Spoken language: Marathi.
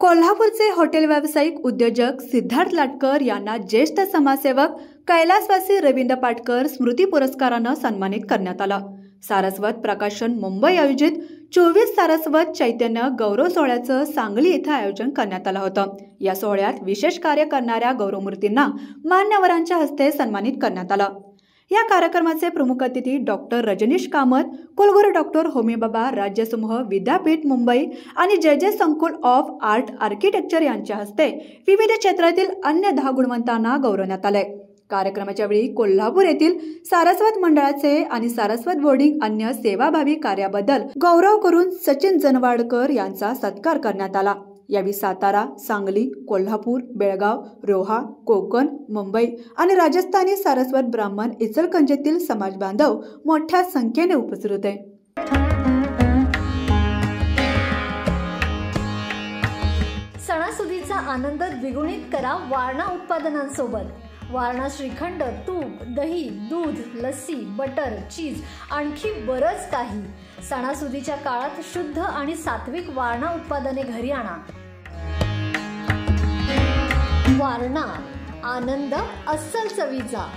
कोल्हापूरचे हॉटेल व्यावसायिक उद्योजक सिद्धार्थ लाटकर यांना ज्येष्ठ समाजसेवक कैलासवासी रवींद्र पाटकर स्मृती पुरस्कारानं सन्मानित करण्यात आलं। सारस्वत प्रकाशन मुंबई आयोजित 24 सारस्वत चैतन्य गौरव सोहळ्याचं सांगली येथे आयोजन करण्यात आलं होतं। या सोहळ्यात विशेष कार्य करणाऱ्या गौरवमूर्तींना मान्यवरांच्या हस्ते सन्मानित करण्यात आलं। या कार्यक्रमाचे प्रमुख अतिथी डॉक्टर रजनीश कामत, कुलगुरू डॉक्टर होमीबाबा राज्यसमूह विद्यापीठ मुंबई आणि जे संकुल ऑफ आर्ट आर्किटेक्चर यांच्या हस्ते विविध क्षेत्रातील अन्य 10 गुणवंतांना गौरवण्यात आले। कार्यक्रमाच्या वेळी कोल्हापूर येथील सारस्वत मंडळाचे आणि सारस्वत बोर्डिंग अन्य सेवाभावी कार्याबद्दल गौरव करून सचिन जनवाडकर यांचा सत्कार करण्यात आला। यावेळी सातारा, सांगली, कोल्हापूर, बेळगाव, रोहा, कोकण, मुंबई आणि राजस्थानी सारस्वत ब्राह्मण इचलकरंजीतील समाज बांधव मोठ्या संख्येने उपस्थित होते। सणासुदीचा आनंद द्विगुणित करा वारणा उत्पादनांसोबत। वारणा श्रीखंड, तूप, दही, दूध, लस्सी, बटर, चीज आणखी बरंच काही। सणासुदीच्या काळात शुद्ध आणि सात्विक वारणा उत्पादने घरी आणा। वारणा, आनंद अस्सल चवीचा।